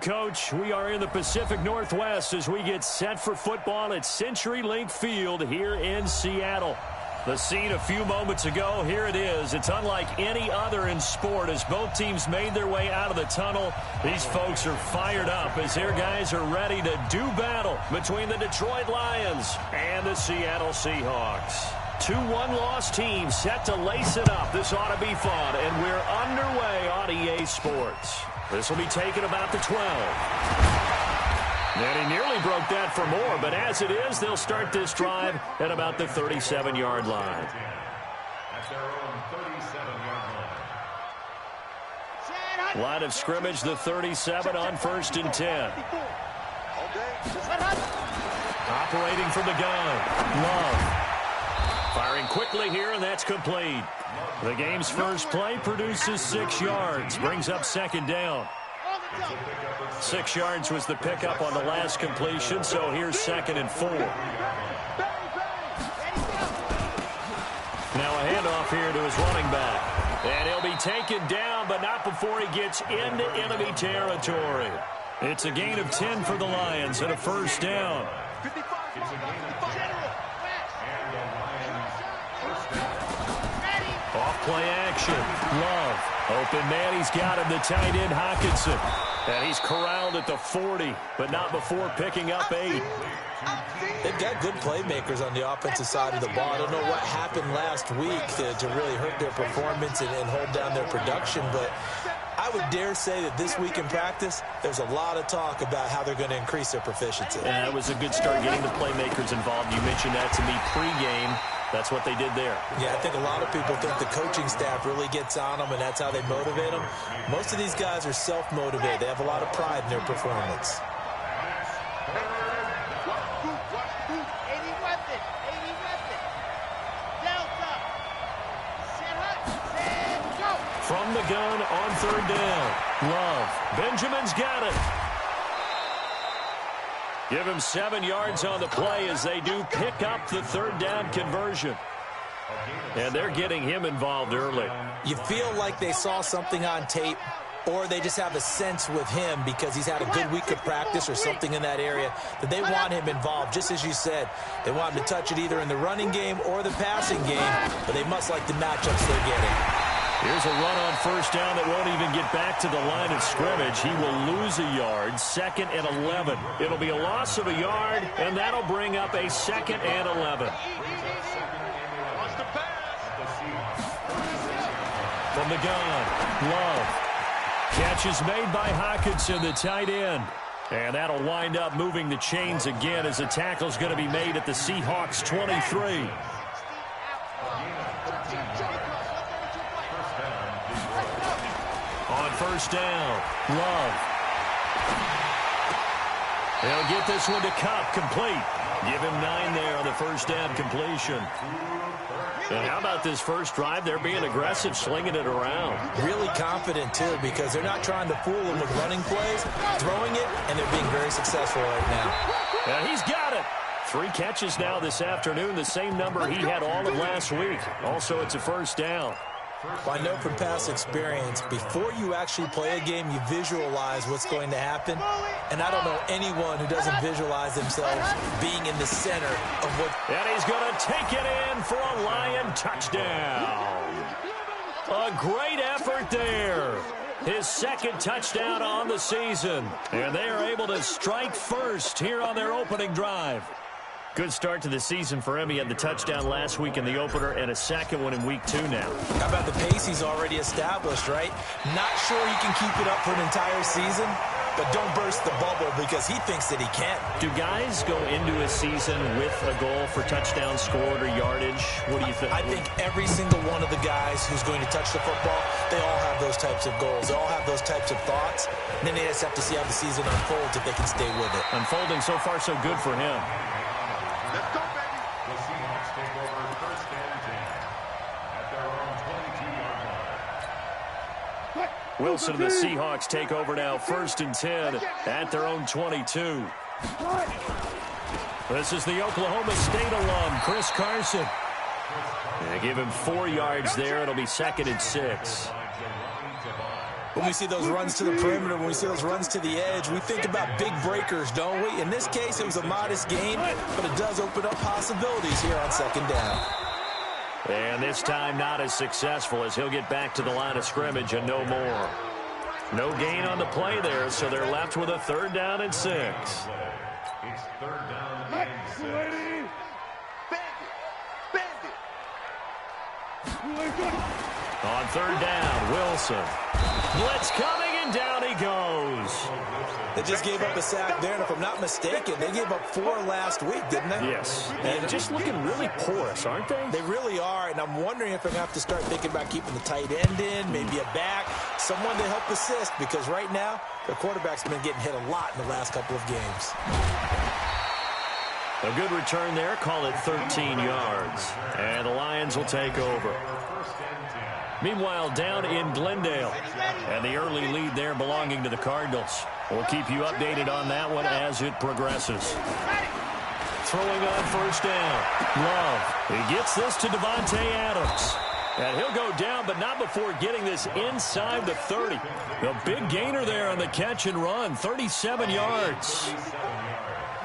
Coach. We are in the Pacific Northwest as we get set for football at CenturyLink Field here in Seattle. The scene a few moments ago, here it is. It's unlike any other in sport as both teams made their way out of the tunnel. These folks are fired up as their guys are ready to do battle between the Detroit Lions and the Seattle Seahawks. Two one-loss teams set to lace it up. This ought to be fun, and we're underway on EA Sports. This will be taken about the 12. And he nearly broke that for more, but as it is, they'll start this drive at about the 37-yard line. Line of scrimmage, the 37 on 1st and 10. Operating from the gun, Love. Firing quickly here, and that's complete. The game's first play produces 6 yards, brings up 2nd down. 6 yards was the pickup on the last completion, so here's 2nd and 4. Now a handoff here to his running back. And he'll be taken down, but not before he gets into enemy territory. It's a gain of 10 for the Lions and a 1st down. Off-play action. Love. Open man, he's got him, the tight end, Hockenson. And he's corralled at the 40, but not before picking up 8. They've got good playmakers on the offensive side of the ball. I don't know what happened last week to really hurt their performance and hold down their production, but I would dare say that this week in practice, there's a lot of talk about how they're going to increase their proficiency. And that was a good start getting the playmakers involved. You mentioned that to me pregame. That's what they did there. Yeah, I think a lot of people think the coaching staff really gets on them, and that's how they motivate them. Most of these guys are self-motivated. They have a lot of pride in their performance. From the gun on 3rd down. Love. Benjamin's got it. Give him 7 yards on the play as they do pick up the 3rd down conversion. And they're getting him involved early. You feel like they saw something on tape, or they just have a sense with him because he's had a good week of practice or something in that area that they want him involved. Just as you said, they want him to touch it either in the running game or the passing game, but they must like the matchups they're getting. Here's a run on 1st down that won't even get back to the line of scrimmage. He will lose a yard, 2nd and 11. It'll be a loss of a yard, and that'll bring up a 2nd and 11. From the gun, Love. Catch is made by Hockenson, the tight end. And that'll wind up moving the chains again as the tackle's going to be made at the Seahawks 23. On 1st down, Love. They'll get this one to Cup, complete. Give him 9 there on the 1st down completion. And how about this first drive? They're being aggressive, slinging it around. Really confident, too, because they're not trying to fool them with running plays, throwing it, and they're being very successful right now. And he's got it. 3 catches now this afternoon, the same number he had all of last week. Also, it's a 1st down. Well, I know from past experience, before you actually play a game, you visualize what's going to happen. And I don't know anyone who doesn't visualize themselves being in the center of what... And he's going to take it in for a Lion touchdown. A great effort there. His 2nd touchdown on the season. And they are able to strike first here on their opening drive. Good start to the season for him. He had the touchdown last week in the opener and a 2nd one in week 2 now. How about the pace he's already established, right? Not sure he can keep it up for an entire season, but don't burst the bubble because he thinks that he can. Do guys go into a season with a goal for touchdowns scored or yardage? What do you think? I think every single one of the guys who's going to touch the football, they all have those types of goals. They all have those types of thoughts. And then they just have to see how the season unfolds if they can stay with it. Unfolding so far so good for him. Let's go, baby. The Seahawks take over 1st and 10 at their own 22-yard line. Wilson and the Seahawks take over now 1st and 10 at their own 22. This is the Oklahoma State alum, Chris Carson. They give him 4 yards there. It'll be 2nd and 6. When we see those runs to the perimeter, when we see those runs to the edge, we think about big breakers, don't we? In this case, it was a modest gain, but it does open up possibilities here on second down. And this time not as successful as he'll get back to the line of scrimmage and no more. No gain on the play there, so they're left with a 3rd down and 6. It's 3rd down and 6. On 3rd down, Wilson. Blitz coming, and down he goes. They just gave up a sack there, and if I'm not mistaken, they gave up 4 last week, didn't they? Yes. And just looking really porous, aren't they? They really are, and I'm wondering if they're going to have to start thinking about keeping the tight end in, maybe a back, someone to help assist, because right now, their quarterback's been getting hit a lot in the last couple of games. A good return there, call it 13 yards. And the Lions will take over. Meanwhile, down in Glendale, and the early lead there belonging to the Cardinals. We'll keep you updated on that one as it progresses. Throwing on 1st down, Love. He gets this to Devontae Adams. And he'll go down, but not before getting this inside the 30. The big gainer there on the catch and run, 37 yards.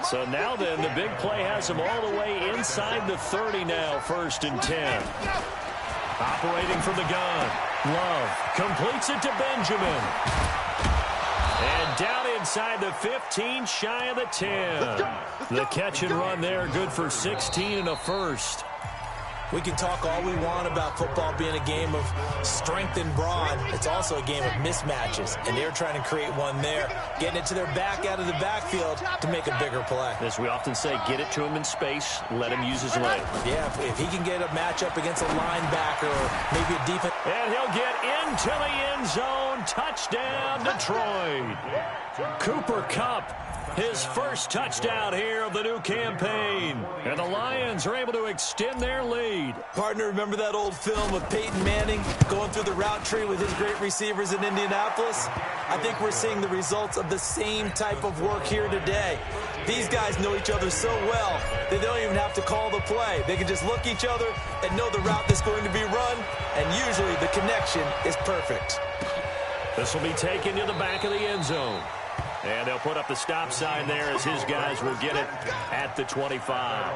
So now then, the big play has him all the way inside the 30 now, 1st and 10. Operating from the gun. Love completes it to Benjamin. And down inside the 15, shy of the 10. The catch and run there, good for 16 and a 1st. We can talk all we want about football being a game of strength and brawn. It's also a game of mismatches, and they're trying to create one there, getting it to their back out of the backfield to make a bigger play. As we often say, get it to him in space, let him use his leg. Yeah, if he can get a matchup against a linebacker or maybe a defense. And he'll get into the end zone. Touchdown, Detroit. Cooper Kupp, his first touchdown here of the new campaign. And the Lions are able to extend their lead. Partner, remember that old film of Peyton Manning going through the route tree with his great receivers in Indianapolis? I think we're seeing the results of the same type of work here today. These guys know each other so well, they don't even have to call the play. They can just look each other and know the route that's going to be run, and usually the connection is perfect. This will be taken to the back of the end zone. And they'll put up the stop sign there as his guys will get it at the 25.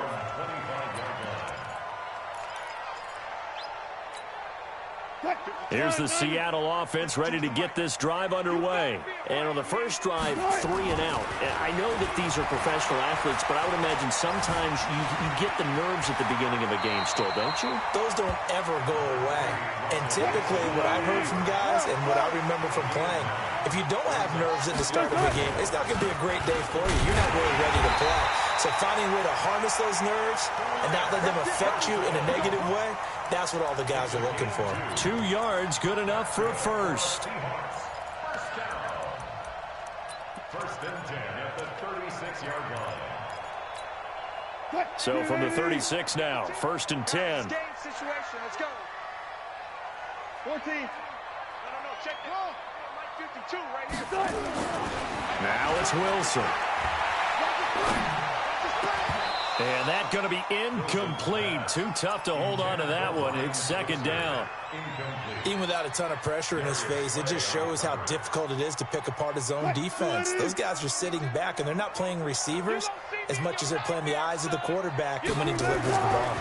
Here's the Seattle offense ready to get this drive underway. And on the first drive, 3 and out. And I know that these are professional athletes, but I would imagine sometimes you get the nerves at the beginning of a game still, don't you? Those don't ever go away. And typically what I've heard from guys and what I remember from playing, if you don't have nerves at the start of a game, it's not going to be a great day for you. You're not really ready to play. So finding a way to harness those nerves and not let them affect you in a negative way, that's what all the guys are looking for. 2 yards, good enough for a first. First and 10 at the 36-yard line. So from the 36 now, 1st and 10. Game situation, let's go. 14. No, check it. Mike 52 right here. Now it's Wilson. And that's going to be incomplete. Too tough to hold on to that one. It's 2nd down. Even without a ton of pressure in his face, it just shows how difficult it is to pick apart his own defense. Those guys are sitting back, and they're not playing receivers as much as they're playing the eyes of the quarterback when he delivers the ball.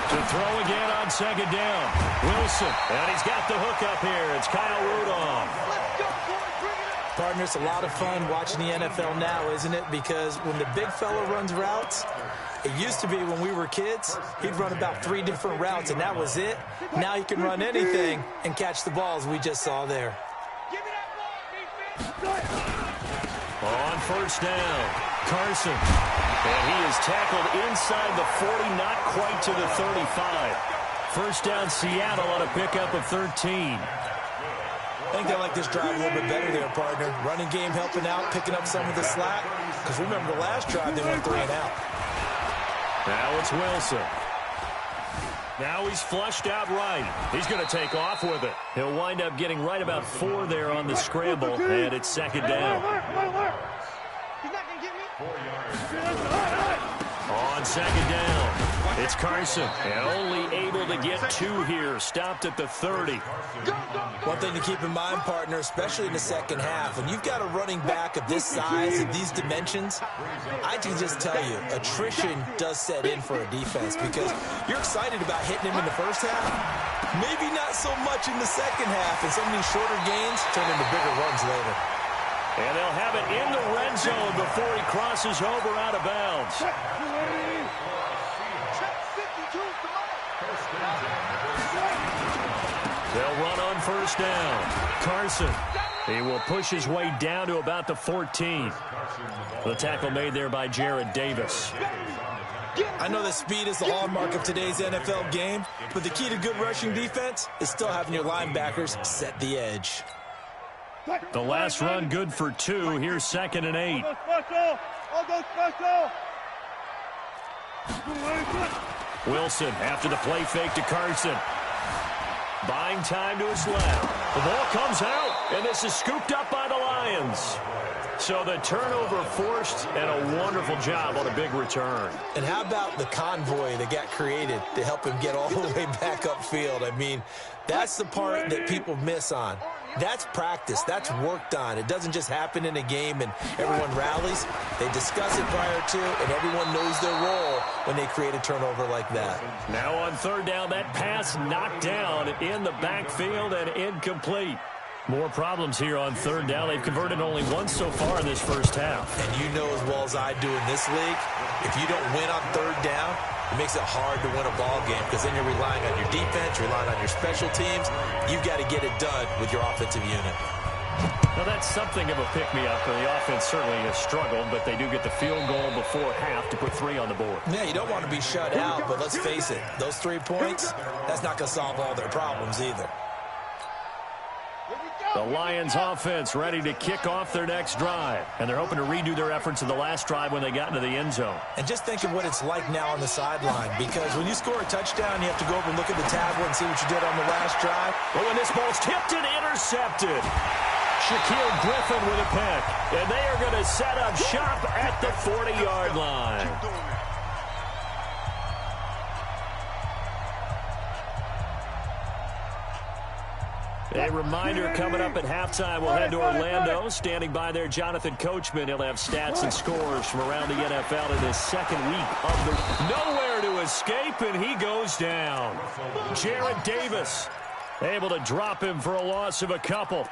To throw again on 2nd down. Wilson, and he's got the hook up here. It's Kyle Rudolph. Partner, it's a lot of fun watching the NFL now, isn't it? Because when the big fella runs routes, it used to be when we were kids, he'd run about 3 different routes, and that was it. Now he can run anything and catch the balls we just saw there. On 1st down, Carson. And he is tackled inside the 40, not quite to the 35. 1st down, Seattle on a pickup of 13. I think they like this drive a little bit better there, partner. Running game helping out, picking up some of the slack. Because remember the last drive, they went 3 and out. Now it's Wilson. Now he's flushed out right. He's going to take off with it. He'll wind up getting right about 4 there on the scramble, and it's 2nd down. He's not going to get me. 4 yards. On second down, it's Carson. And only able to get 2 here. Stopped at the 30. One thing to keep in mind, partner, especially in the second half, when you've got a running back of this size and these dimensions, I can just tell you, attrition does set in for a defense because you're excited about hitting him in the first half. Maybe not so much in the second half, and some of these shorter gains turn into bigger runs later. And they'll have it in the red zone before he crosses over out of bounds. They'll run on first down. Carson, he will push his way down to about the 14. The tackle made there by Jared Davis. I know that speed is the hallmark of today's NFL game, but the key to good rushing defense is still having your linebackers set the edge. The last run good for 2. Here's 2nd and 8. Wilson after the play fake to Carson. Buying time to his left. The ball comes out, and this is scooped up by the Lions. So the turnover forced, and a wonderful job on a big return. And how about the convoy that got created to help him get all the way back upfield? I mean, that's the part that people miss on. That's practice. That's worked on. It doesn't just happen in a game and everyone rallies. They discuss it prior to, and everyone knows their role when they create a turnover like that. Now on third down, that pass knocked down in the backfield and incomplete. More problems here on third down. They've converted only once so far in this first half. And you know as well as I do in this league, if you don't win on third down, it makes it hard to win a ball game because then you're relying on your defense, you're relying on your special teams. You've got to get it done with your offensive unit. Now that's something of a pick-me-up, and the offense certainly has struggled, but they do get the field goal before half to put 3 on the board. Yeah, you don't want to be shut out, but let's face it, those 3 points, that's not going to solve all their problems either. The Lions offense ready to kick off their next drive. And they're hoping to redo their efforts in the last drive when they got into the end zone. And just think of what it's like now on the sideline, because when you score a touchdown, you have to go over and look at the tablet and see what you did on the last drive. But when this ball's tipped and intercepted, Shaquille Griffin with a pick. And they are going to set up shop at the 40-yard line. A reminder, coming up at halftime, we'll head to Orlando. Standing by there, Jonathan Coachman. He'll have stats and scores from around the NFL in his second week of the... Nowhere to escape, and he goes down. Jared Davis able to drop him for a loss of a couple.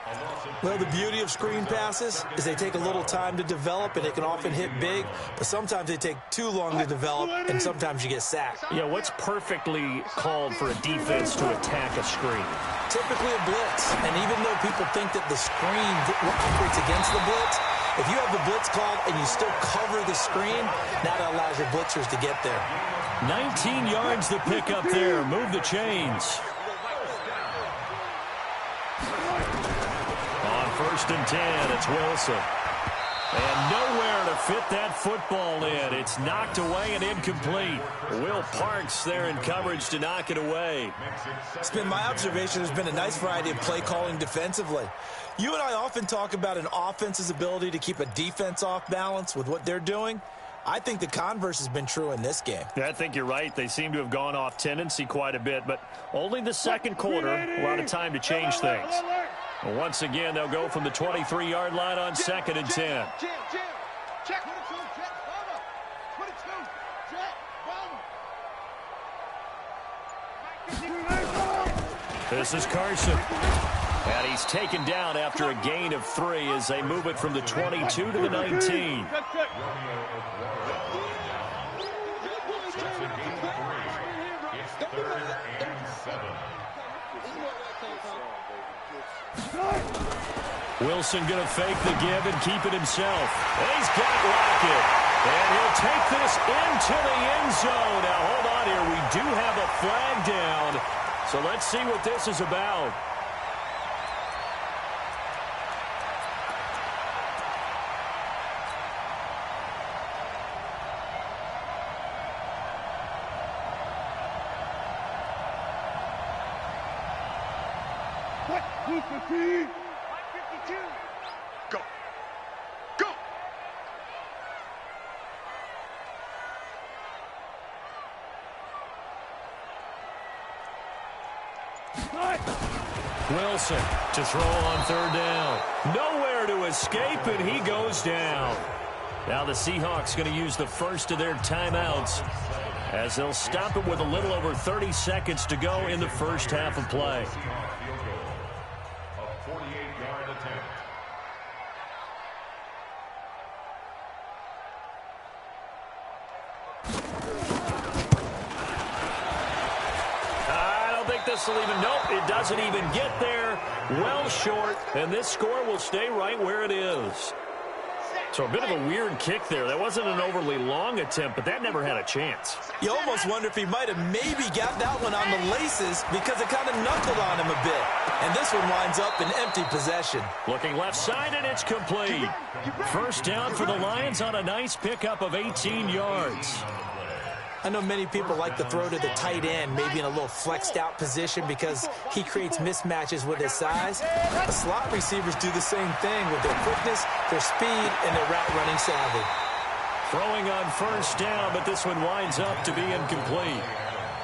Well, the beauty of screen passes is they take a little time to develop, and they can often hit big, but sometimes they take too long to develop, and sometimes you get sacked. Yeah, what's perfectly called for a defense to attack a screen? Typically a blitz, and even though people think that the screen operates against the blitz, if you have the blitz called and you still cover the screen, now that allows your blitzers to get there. 19 yards to pick up there. Move the chains. On 1st and 10, it's Wilson. And nowhere to fit that football in. It's knocked away and incomplete. Will Parks there in coverage to knock it away. It's been my observation there's been a nice variety of play calling defensively. You and I often talk about an offense's ability to keep a defense off balance with what they're doing. I think the converse has been true in this game. Yeah, I think you're right. They seem to have gone off tendency quite a bit, but only the second quarter, a lot of time to change things. Once again, they'll go from the 23-yard line on 2nd and 10. This is Carson. And he's taken down after a gain of 3 as they move it from the 22 to the 19. Wilson going to fake the give and keep it himself. And he's got Lockett. And he'll take this into the end zone. Now, hold on here. We do have a flag down. So let's see what this is about. Go. Go. Wilson to throw on third down. Nowhere to escape, and he goes down. Now the Seahawks going to use the first of their timeouts as they'll stop it with a little over 30 seconds to go in the first half of play. A 48-yard attempt. I don't think this will even, nope, it doesn't even get there. Well short, and this score will stay right where it is. So a bit of a weird kick there. That wasn't an overly long attempt, but that never had a chance. You almost wonder if he might have maybe got that one on the laces because it kind of knuckled on him a bit. And this one winds up in empty possession. Looking left side, and it's complete. First down for the Lions on a nice pickup of 18 yards. I know many people like to throw to the tight end, maybe in a little flexed out position because he creates mismatches with his size. The slot receivers do the same thing with their quickness, their speed, and their route running savvy. Throwing on first down, but this one winds up to be incomplete.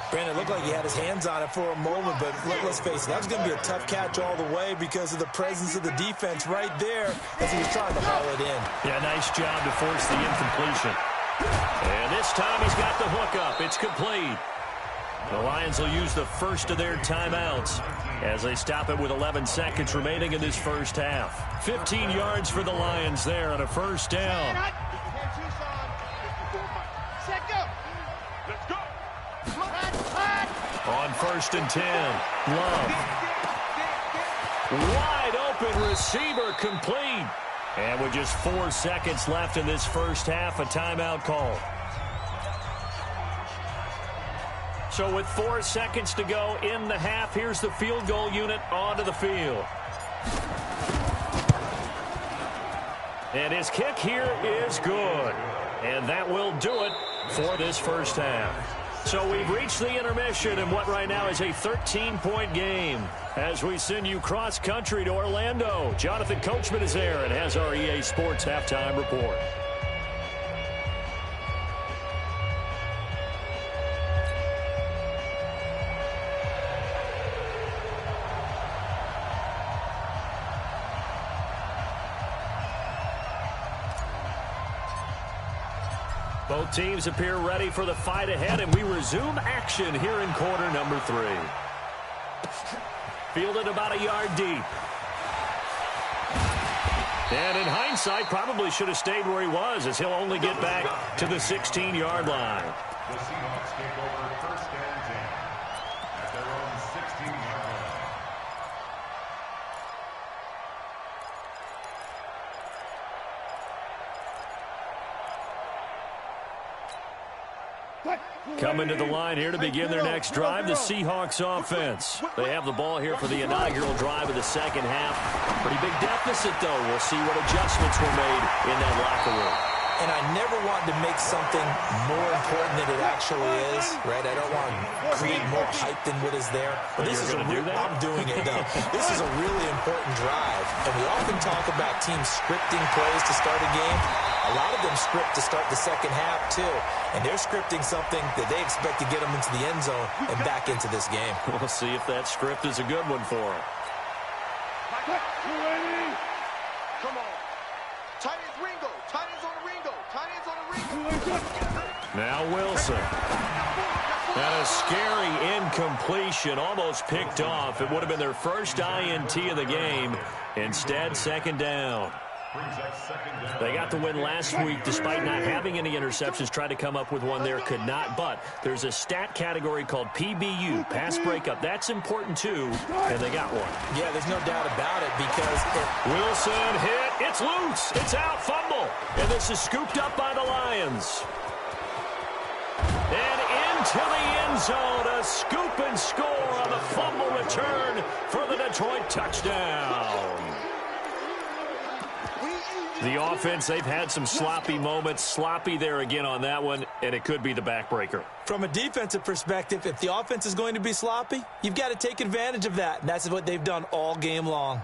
Brandon, it looked like he had his hands on it for a moment, but let's face it, that was going to be a tough catch all the way because of the presence of the defense right there as he was trying to haul it in. Yeah, nice job to force the incompletion. And this time he's got the hook up. It's complete. The Lions will use the first of their timeouts as they stop it with 11 seconds remaining in this first half. 15 yards for the Lions there on a first down. On first and 10, Love. Wide open receiver complete. And with just 4 seconds left in this first half, a timeout call. So with 4 seconds to go in the half, here's the field goal unit onto the field. And his kick here is good. And that will do it for this first half. So we've reached the intermission in what right now is a 13-point game. As we send you cross-country to Orlando, Jonathan Coachman is there and has our EA Sports halftime report. Both teams appear ready for the fight ahead, and we resume action here in quarter number 3. Fielded about a yard deep. And in hindsight, probably should have stayed where he was, as he'll only get back to the 16-yard line. The Seahawks take over first and 10 at their own 16-yard line. Coming to the line here to begin their next drive, the Seahawks offense. They have the ball here for the inaugural drive of the second half. Pretty big deficit, though. We'll see what adjustments were made in that locker room. And I never want to make something more important than it actually is, right? I don't want to create more hype than what is there. But this is I'm doing it, though. This is a really important drive. And we often talk about teams scripting plays to start a game. A lot of them script to start the second half, too. And they're scripting something that they expect to get them into the end zone and back into this game. We'll see if that script is a good one for them. Come on. Tight ends Ringo. Tight ends on the Ringo. Tight ends on the Ringo. Now Wilson. And a scary incompletion, almost picked off. It would have been their first INT of the game. Instead, second down. They got the win last week despite not having any interceptions. Tried to come up with one there, could not. But there's a stat category called PBU, pass breakup. That's important, too, and they got one. Yeah, there's no doubt about it because Wilson hit. It's loose. It's out. Fumble. And this is scooped up by the Lions. And into the end zone, a scoop and score on the fumble return for the Detroit touchdown. The offense, they've had some sloppy moments. Sloppy there again on that one, and it could be the backbreaker. From a defensive perspective, if the offense is going to be sloppy, you've got to take advantage of that, and that's what they've done all game long.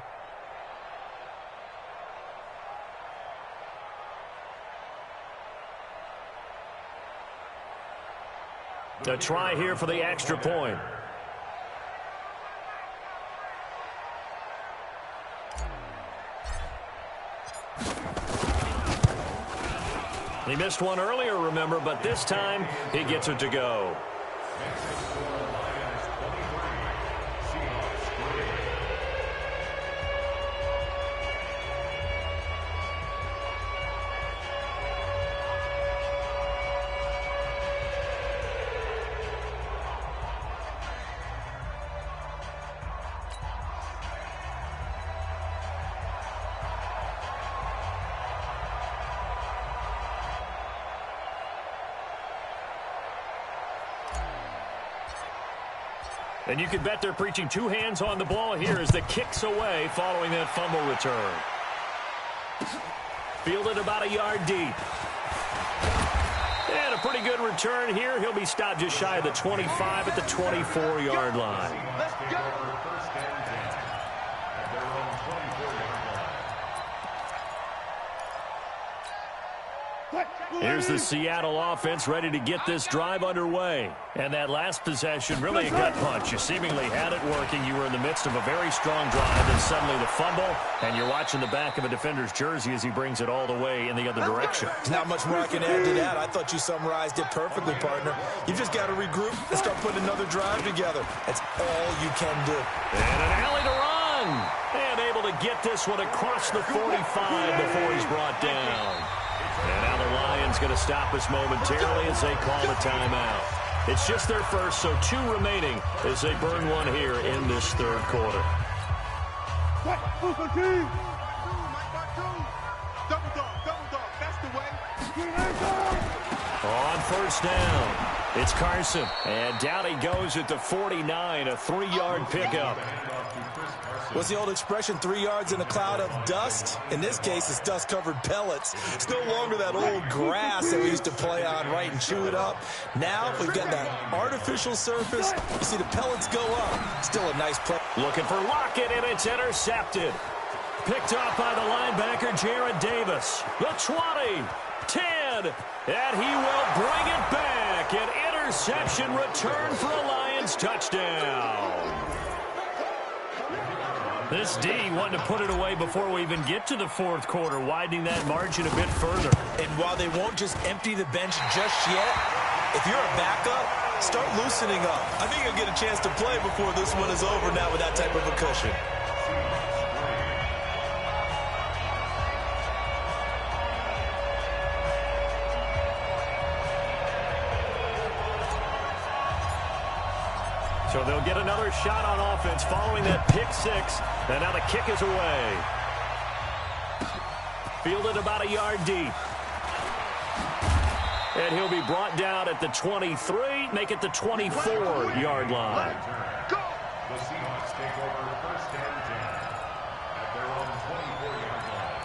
A try here for the extra point. He missed one earlier, remember, but this time he gets it to go. And you can bet they're preaching two hands on the ball here as the kick's away following that fumble return. Fielded about a yard deep. And a pretty good return here. He'll be stopped just shy of the 25 at the 24-yard line. Let's go. Here's the Seattle offense ready to get this drive underway. And that last possession, really a gut punch. You seemingly had it working. You were in the midst of a very strong drive, and suddenly the fumble, and you're watching the back of a defender's jersey as he brings it all the way in the other direction. Not much more I can add to that. I thought you summarized it perfectly, partner. You've just got to regroup and start putting another drive together. That's all you can do. And an alley to run. And able to get this one across the 45 before he's brought down. And now the Lions going to stop us momentarily as they call a timeout. It's just their first, so 2 remaining as they burn one here in this third quarter. On first down, it's Carson. And down he goes at the 49, a 3-yard pickup. What's the old expression, 3 yards in a cloud of dust? In this case, it's dust-covered pellets. It's no longer that old grass that we used to play on, right, and chew it up. Now we've got that artificial surface. You see the pellets go up. Still a nice play. Looking for Lockett, and it's intercepted. Picked off by the linebacker, Jared Davis. The 20, 10, and he will bring it back. An interception return for a Lions touchdown. This D wanted to put it away before we even get to the fourth quarter, widening that margin a bit further. And while they won't just empty the bench just yet, if you're a backup, start loosening up. I think you'll get a chance to play before this one is over now with that type of a cushion. So they'll get another shot on offense following that pick 6. And now the kick is away. Fielded about a yard deep. And he'll be brought down at the 23, make it the 24-yard line. Go! The Seahawks take over first and 10 at their own 24-yard line.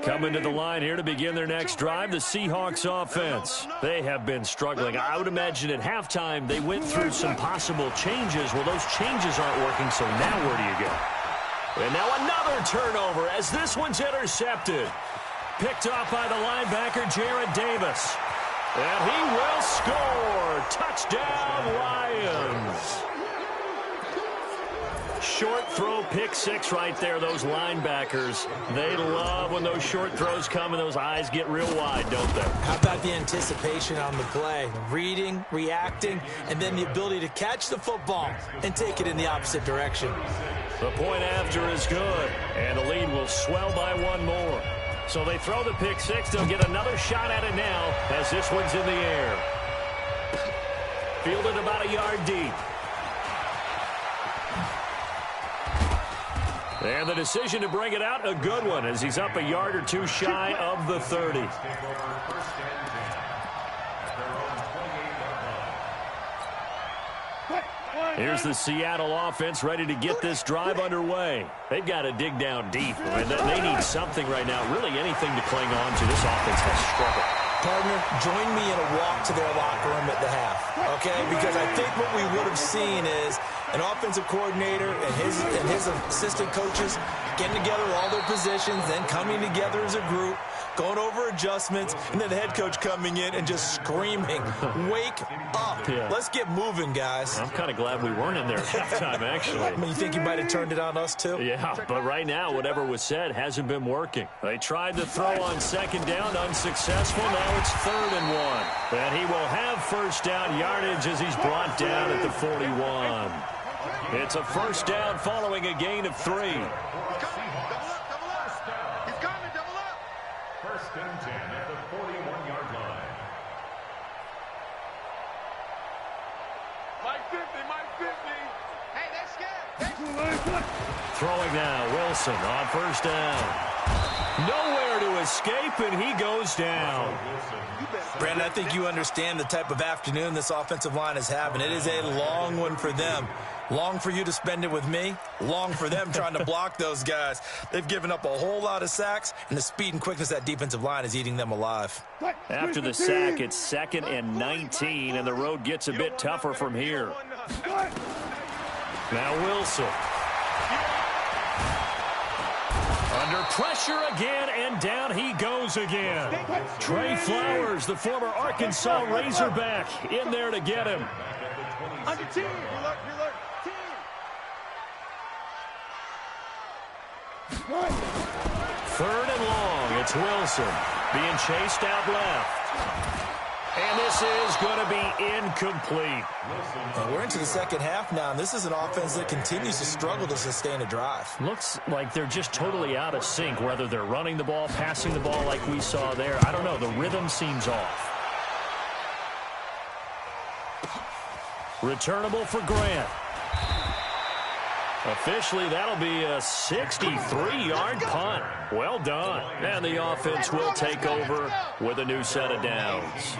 Coming to the line here to begin their next drive, the Seahawks offense. They have been struggling. I would imagine at halftime they went through some possible changes. Well, those changes aren't working, so now where do you go? And now another turnover as this one's intercepted. Picked off by the linebacker, Jared Davis. And he will score. Touchdown, Lions. Short throw, pick 6 right there. Those linebackers, they love when those short throws come and those eyes get real wide, don't they? How about the anticipation on the play? Reading, reacting, and then the ability to catch the football and take it in the opposite direction. The point after is good, and the lead will swell by 1 more. So they throw the pick 6. They'll get another shot at it now as this one's in the air. Fielded about a yard deep. And the decision to bring it out, a good one, as he's up a yard or 2 shy of the 30. Here's the Seattle offense ready to get this drive underway. They've got to dig down deep. And they need something right now, really anything to cling on to. This offense has struggled. Partner, join me in a walk to their locker room at the half, okay? Because I think what we would have seen is an offensive coordinator and his assistant coaches getting together all their positions, then coming together as a group, going over adjustments, and then the head coach coming in and just screaming, wake up. Yeah. Let's get moving, guys. I'm kind of glad we weren't in there at halftime, actually. I mean, you think he might have turned it on us, too? Yeah, but right now, whatever was said hasn't been working. They tried to throw on second down, unsuccessful. Now it's 3rd and 1. And he will have first down yardage as he's brought down at the 41. It's a first down following a gain of 3. He's coming, double up. First and 10 at the 41-yard line. Mike 50, Mike 50. Hey, they're scared. Throwing now, Wilson on first down. Nowhere to escape, and he goes down. Brandon, I think you understand the type of afternoon this offensive line is having. It is a long one for them. Long for you to spend it with me. Long for them trying to block those guys. They've given up a whole lot of sacks, and the speed and quickness of that defensive line is eating them alive. After the sack, it's 2nd and 19, and the road gets a bit tougher from here. Now Wilson. Under pressure again, and down he goes again. Trey Flowers, the former Arkansas Razorback, in there to get him. On your team. Team. 3rd and long. It's Wilson being chased out left. And this is going to be incomplete. And we're into the second half now, and this is an offense that continues to struggle to sustain a drive. Looks like they're just totally out of sync, whether they're running the ball, passing the ball like we saw there. I don't know. The rhythm seems off. Returnable for Grant. Officially, that'll be a 63-yard punt. Well done. And the offense will take over with a new set of downs.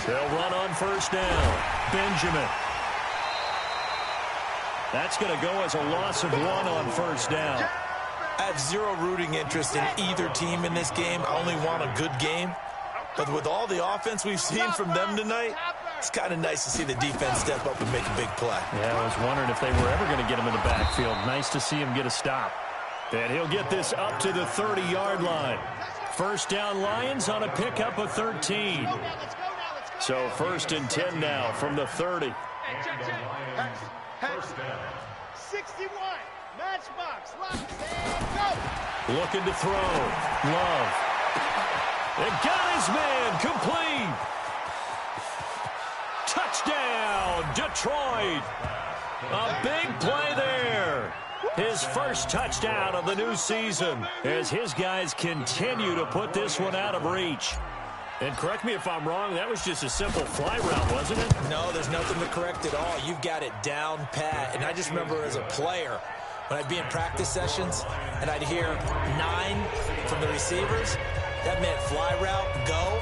They'll run on first down. Benjamin. That's going to go as a loss of 1 on first down. I have zero rooting interest in either team in this game. I only want a good game. But with all the offense we've seen from them tonight, it's kind of nice to see the defense step up and make a big play. Yeah, I was wondering if they were ever going to get him in the backfield. Nice to see him get a stop. And he'll get this up to the 30-yard line. First down Lions on a pickup of 13. So 1st and 10 now from the 30. First down. 61. Matchbox. Lock. Go. Looking to throw. Love. It got his man. Complete. Touchdown, Detroit. A big play there. His first touchdown of the new season as his guys continue to put this one out of reach. And correct me if I'm wrong, that was just a simple fly route, wasn't it? No, there's nothing to correct at all. You've got it down pat. And I just remember as a player, when I'd be in practice sessions and I'd hear 9 from the receivers, that meant fly route, go,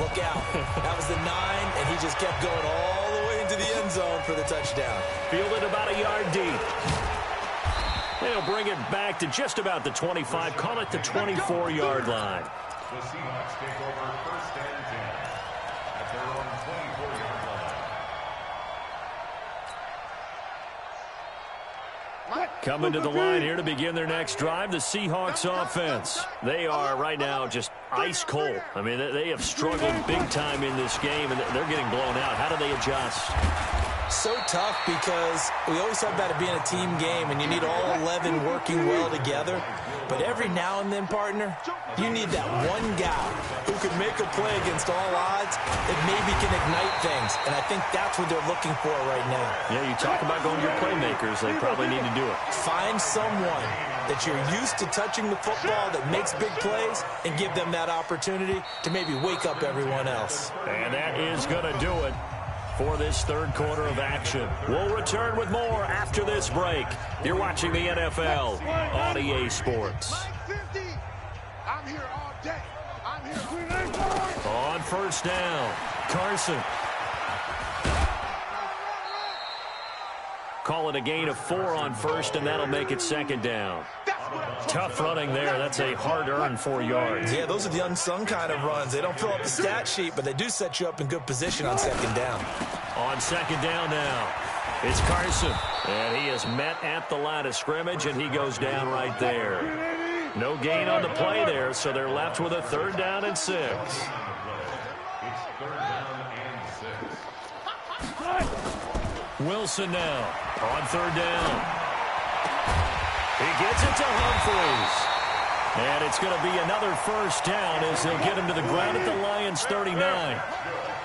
look out. That was the 9, and he just kept going all the way into the end zone for the touchdown. Fielded about a yard deep. They'll bring it back to just about the 25, call it the 24-yard line. The Seahawks take over first and 10 at their own 24-yard line. Coming to the line here to begin their next drive, the Seahawks offense. They are right now just ice cold. I mean, they have struggled big time in this game, and they're getting blown out. How do they adjust? So tough because we always talk about it being a team game, and you need all 11 working well together. But every now and then, partner, you need that one guy who can make a play against all odds that maybe can ignite things. And I think that's what they're looking for right now. Yeah, you talk about going to your playmakers. They probably need to do it. Find someone that you're used to touching the football that makes big plays and give them that opportunity to maybe wake up everyone else. And that is going to do it for this third quarter of action. We'll return with more after this break. You're watching the NFL on EA Sports. I'm here all day. I'm here. On first down, Carson. Call it a gain of 4 on first, and that'll make it second down. Tough running there. That's a hard-earned 4 yards. Yeah, those are the unsung kind of runs. They don't fill up the stat sheet, but they do set you up in good position on second down. On second down now, It's Carson, and he is met at the line of scrimmage, and he goes down right there. No gain on the play there, so they're left with a 3rd down and 6. It's 3rd down and 6. Wilson now on 3rd down. He gets it to Humphries. And it's going to be another 1st down as they'll get him to the ground at the Lions' 39.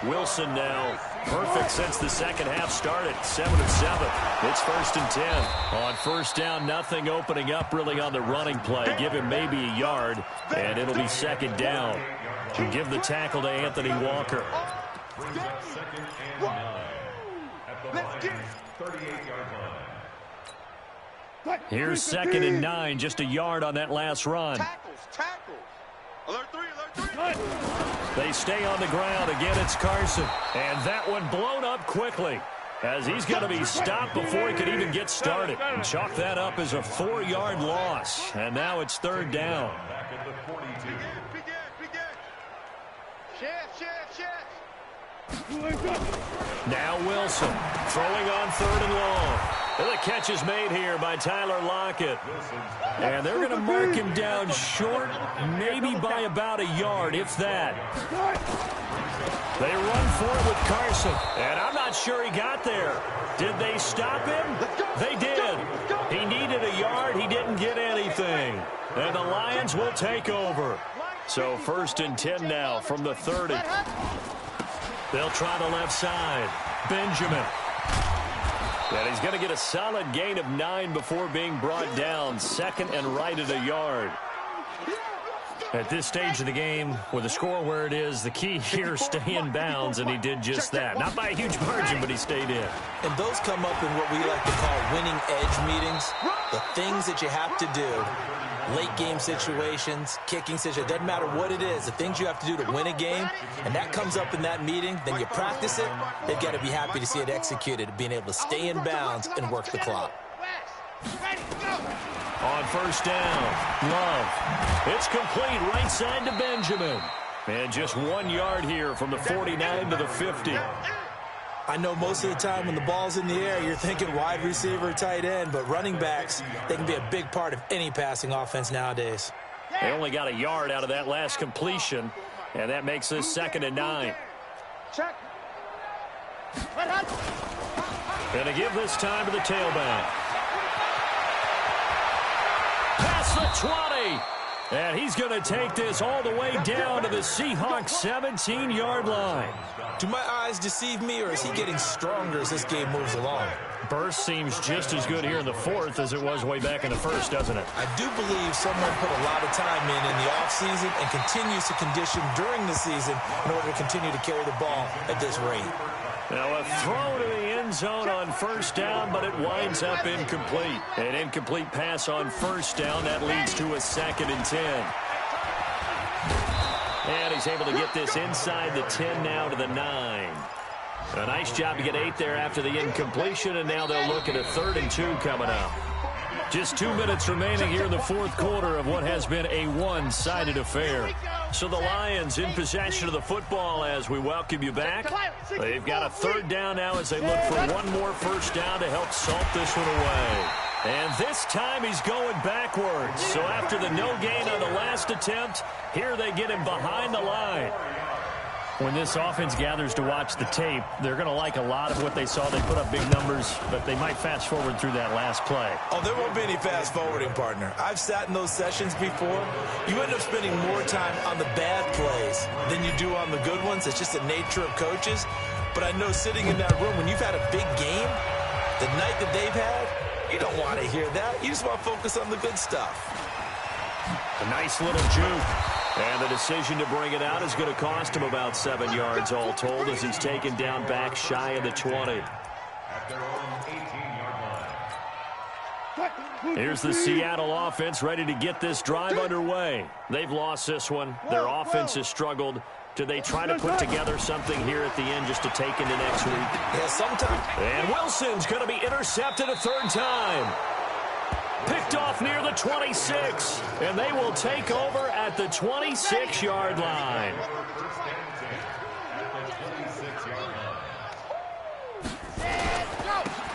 Wilson now perfect since the second half started. 7 of 7. It's 1st and 10. On 1st down, nothing opening up really on the running play. Give him maybe a yard, and it'll be 2nd down. And give the tackle to Anthony Walker. Brings up 2nd and 9 at the Lions' 38-yard line. Here's 2nd and 9, just a yard on that last run. Tackles. Alert 3. They stay on the ground. Again, it's Carson. And that one blown up quickly as he's going to be stopped before he could even get started. And chalk that up as a 4-yard loss. And now it's 3rd down. Back at the 42. Now Wilson throwing on 3rd and long. And the catch is made here by Tyler Lockett. And they're going to mark him down short, maybe by about a yard, if that. They run for it with Carson. And I'm not sure he got there. Did they stop him? They did. He needed a yard. He didn't get anything. And the Lions will take over. So 1st and 10 now from the 30. They'll try the left side. Benjamin. And he's going to get a solid gain of 9 before being brought down. 2nd and right at a yard. At this stage of the game, with the score where it is, the key here is stay in bounds, and he did just that. Not by a huge margin, but he stayed in. And those come up in what we like to call winning edge meetings. The things that you have to do, late game situations, kicking situations, doesn't matter what it is, the things you have to do to win a game, and that comes up in that meeting, then you practice it, they've got to be happy to see it executed, being able to stay in bounds and work the clock. On 1st down, Love. It's complete right side to Benjamin. And just 1 yard here from the 49 to the 50. I know most of the time when the ball's in the air, you're thinking wide receiver, tight end, but running backs, they can be a big part of any passing offense nowadays. They only got a yard out of that last completion, and that makes this 2nd and 9. Check. Gonna give this time to the tailback. Past the 20. And he's going to take this all the way down to the Seahawks 17-yard line. Do my eyes deceive me, or is he getting stronger as this game moves along? Burst seems just as good here in the 4th as it was way back in the 1st, doesn't it? I do believe someone put a lot of time in the offseason and continues to condition during the season in order to continue to carry the ball at this rate. Now a throw to the end zone on 1st down, but it winds up incomplete. An incomplete pass on 1st down. That leads to a 2nd and 10. And he's able to get this inside the 10 now to the 9. A nice job to get 8 there after the incompletion, and now they'll look at a 3rd and 2 coming up. Just 2 minutes remaining here in the 4th quarter of what has been a one-sided affair. So the Lions in possession of the football as we welcome you back. They've got a 3rd down now as they look for one more 1st down to help salt this one away. And this time he's going backwards. So after the no gain on the last attempt, here they get him behind the line. When this offense gathers to watch the tape, they're going to like a lot of what they saw. They put up big numbers, but they might fast forward through that last play. Oh, there won't be any fast forwarding, partner. I've sat in those sessions before. You end up spending more time on the bad plays than you do on the good ones. It's just the nature of coaches. But I know sitting in that room, when you've had a big game, the night that they've had, you don't want to hear that. You just want to focus on the good stuff. A nice little juke. And the decision to bring it out is going to cost him about 7 yards all told as he's taken down back shy of the 20. At their own 18-yard line. Here's the Seattle offense ready to get this drive underway. They've lost this one. Their offense has struggled. Do they try to put together something here at the end just to take into next week? Yeah, sometime. And Wilson's going to be intercepted a 3rd time. Picked off near the 26, and they will take over at the 26-yard line.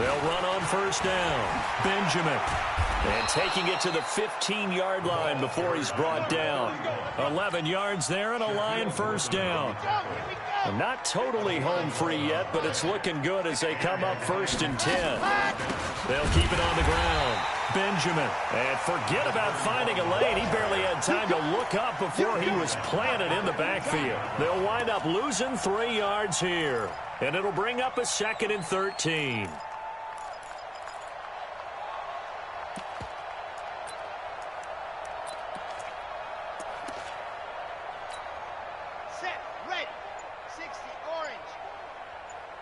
They'll run on first down. Benjamin. And taking it to the 15-yard line before he's brought down. 11 yards there and a Lion first down. Not totally home free yet, but it's looking good as they come up 1st and 10. They'll keep it on the ground. Benjamin. And forget about finding a lane. He barely had time to look up before he was planted in the backfield. They'll wind up losing 3 yards here. And it'll bring up a 2nd and 13.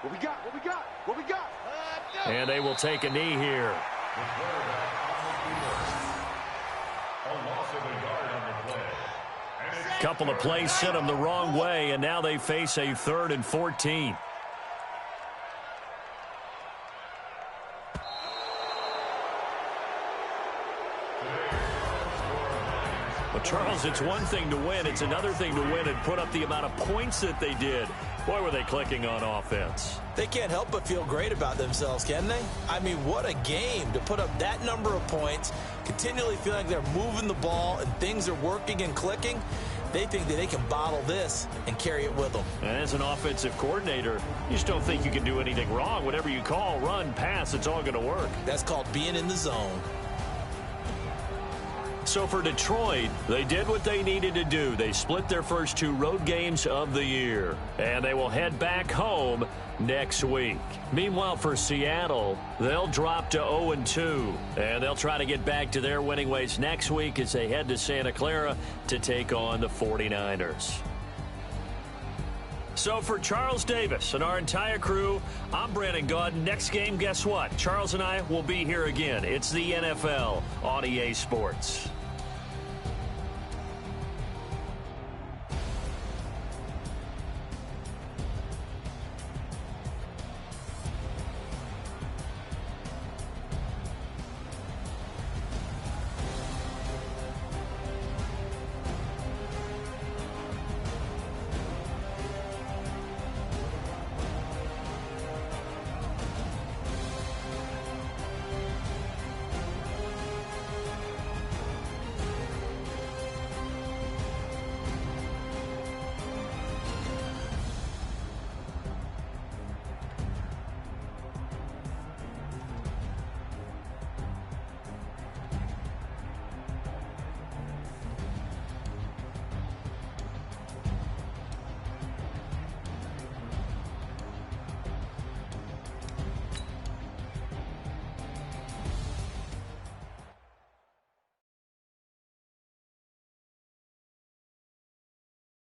What we got? What we got? What we got? And they will take a knee here. Couple of plays sent them the wrong way, and now they face a 3rd and 14. Well, Charles, it's one thing to win. It's another thing to win and put up the amount of points that they did. Boy, were they clicking on offense. They can't help but feel great about themselves, can they? I mean, what a game to put up that number of points, continually feel like they're moving the ball and things are working and clicking. They think that they can bottle this and carry it with them. And as an offensive coordinator, you just don't think you can do anything wrong. Whatever you call, run, pass, it's all going to work. That's called being in the zone. So for Detroit, they did what they needed to do. They split their first 2 road games of the year, and they will head back home next week. Meanwhile, for Seattle, they'll drop to 0-2, and they'll try to get back to their winning ways next week as they head to Santa Clara to take on the 49ers. So for Charles Davis and our entire crew, I'm Brandon Gaudin. Next game, guess what? Charles and I will be here again. It's the NFL on EA Sports.